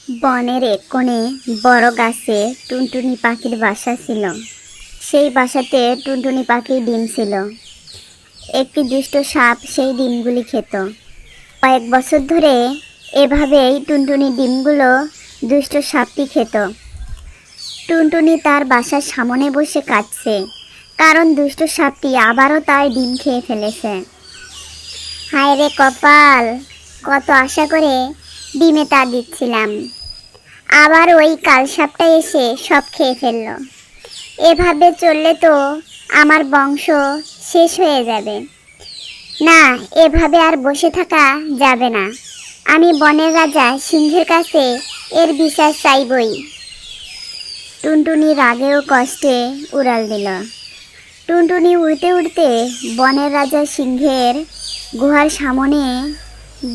বনের এক কোণে বড় গাছে টুনটুনি পাখির বাসা ছিল। সেই বাসাতে টুনটুনি পাখির ডিম ছিল। একটি দুষ্ট সাপ সেই ডিমগুলি খেত। কয়েক বছর ধরে এভাবেই টুনটুনি ডিমগুলো দুষ্ট সাপটি খেত। টুনটুনি তার বাসার সামনে বসে কাঁদছে, কারণ দুষ্ট সাপটি আবারও তার ডিম খেয়ে ফেলেছে। হায় রে কপাল, কত আশা করে ডিমে তা দিচ্ছিলাম, আবার ওই কালসাপটা এসে সব খেয়ে ফেললো। এভাবে চললে তো আমার বংশ শেষ হয়ে যাবে। না, এভাবে আর বসে থাকা যাবে না। আমি বনের রাজা সিংহের কাছে এর বিচার চাইবই। টুনটুনি রাগে ও কষ্টে উড়াল দিল। টুনটুনি উড়তে উড়তে বনের রাজা সিংহের গুহার সামনে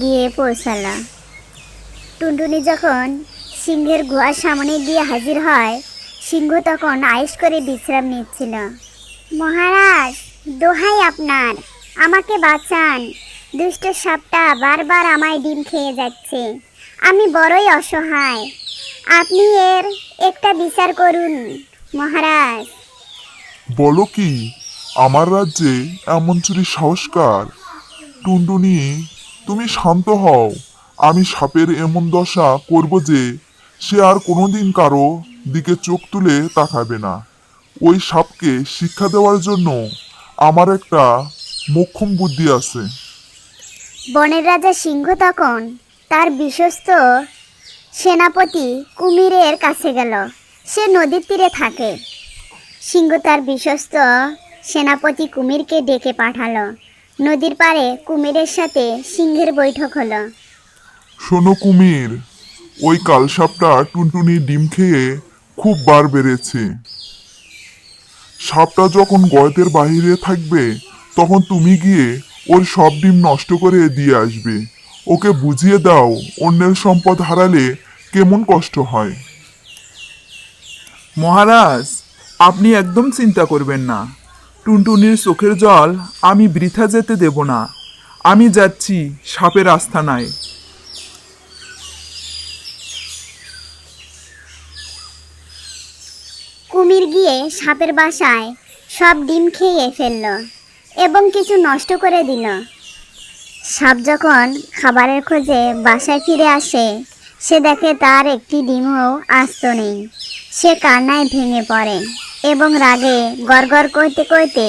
গিয়ে পৌঁছাল। টুনটুনি যখন সিংহের গুহার সামনে গিয়ে হাজির হয়, সিংহ তখন আয়েশ করে বিশ্রাম নিচ্ছিল। মহারাজ, দোহাই আপনার, আমাকে বাঁচান। দুষ্ট সাপটা বারবার আমায় ডিম খেয়ে যাচ্ছে। আমি বড়ই অসহায়। আপনি এর একটা বিচার করুন মহারাজ। বলো কি, আমার রাজ্যে এমন চুরি সাহসকার? টুনটুনি, তুমি শান্ত হও। আমি সাপের এমন দশা করব যে সে আর কোনোদিন কারো দিকে চোখ তুলে তাকাবে না। ওই সাপকে শিক্ষা দেওয়ার জন্য আমার একটা মোক্ষম বুদ্ধি আছে। বনের রাজা সিংহ তখন তার বিশ্বস্ত সেনাপতি কুমিরের কাছে গেল। সে নদীর তীরে থাকে। সিংহ তার বিশ্বস্ত সেনাপতি কুমিরকে ডেকে পাঠালো। নদীর পাড়ে কুমিরের সাথে সিংহের বৈঠক হলো। শোনো কুমির, ওই কালসাপটা টুনটুনি ডিম খেয়ে খুব বার বেড়েছে। সাপটা যখন গর্তের বাহিরে থাকবে, তখন তুমি গিয়ে ওর সব ডিম নষ্ট করে দিয়ে আসবে। ওকে বুঝিয়ে দাও অন্যের সম্পদ হারালে কেমন কষ্ট হয়। মহারাজ, আপনি একদম চিন্তা করবেন না। টুনটুনির চোখের জল আমি বৃথা যেতে দেব না। আমি যাচ্ছি সাপের আস্তানায়। কুমির গিয়ে সাপের বাসায় সব ডিম খেয়ে ফেলল এবং কিছু নষ্ট করে দিল। সাপ যখন খাবারের খোঁজে বাসায় ফিরে আসে, সে দেখে তার একটি ডিমও আস্ত নেই। সে কান্নায় ভেঙে পড়ে এবং রাগে গড়গড় করতে করতে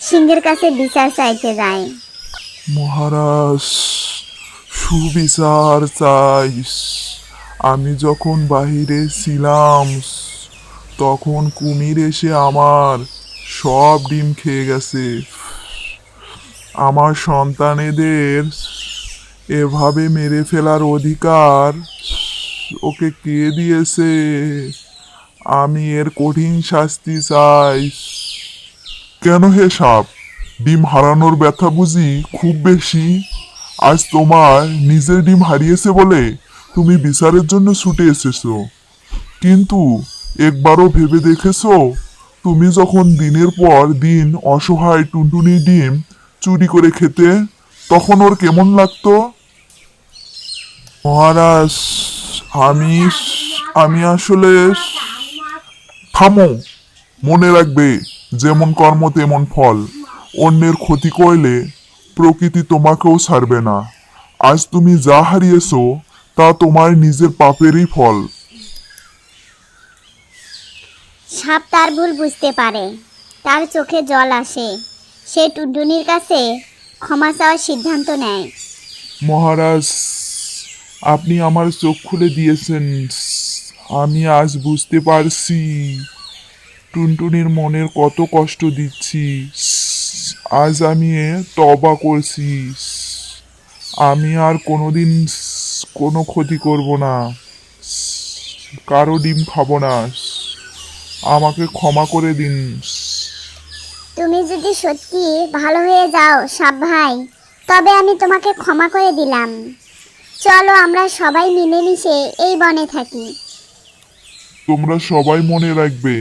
সিংহের কাছে বিচার চাইতে যায়। মহারাজ, সুবিচার চাই। আমি যখন বাহিরে ছিলাম, তখন কুমির এসে আমার সব ডিম খেয়ে গেছে। আমার সন্তানেদের এভাবে মেরে ফেলার অধিকার ওকে কে দিয়েছে? আমি এর কঠিন শাস্তি চাই। কেন হে সাপ, ডিম হারানোর ব্যথা বুঝি খুব বেশি? আজ তোমার নিজের ডিম হারিয়েছে বলে তুমি বিচারের জন্য ছুটে এসেছো, কিন্তু একবারও ভেবে দেখেছো তুমি যখন দিনের পর দিন অসহায় টুনটুনি ডিম চুরি করে খেতে, তখন ওর কেমন লাগতো? মহারাজ, আমি আমি আসলে থামো। মনে রাখবে, যেমন কর্ম তেমন ফল। অন্যের ক্ষতি করলে প্রকৃতি তোমাকেও ছাড়বে না। আজ তুমি যা হারিয়েছো তা তোমার নিজের পাপেরই ফল। সাপ তার ভুল বুঝতে পারে, তার চোখে জল আসে। সে টুনটুনির কাছে ক্ষমা চাওয়ার সিদ্ধান্ত নেয়। মহারাজ, আপনি আমার চোখ খুলে দিয়েছেন। আমি আজ বুঝতে পারছি টুনটুনির মনের কত কষ্ট দিচ্ছি। আজ আমি তওবা করছি। আমি আর কোনোদিন কোনো ক্ষতি করব না, কারো ডিম খাবো না। আমাকে ক্ষমা করে দিন। তুমি যদি সত্যি ভালো হয়ে যাও সাপ ভাই, তবে আমি তোমাকে ক্ষমা করে দিলাম। চলো আমরা সবাই মিলেমিশে এই বনে থাকি। তোমরা সবাই মনে রাখবে,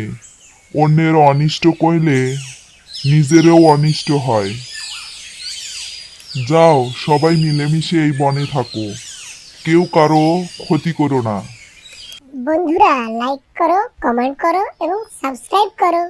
অন্যের অনিষ্ট করলে নিজেরও অনিষ্ট হয়। যাও, সবাই মিলেমিশে এই বনে থাকো, কেউ কারো ক্ষতি করো না। বন্ধুরা লাইক করো, কমেন্ট করো এবং সাবস্ক্রাইব করো।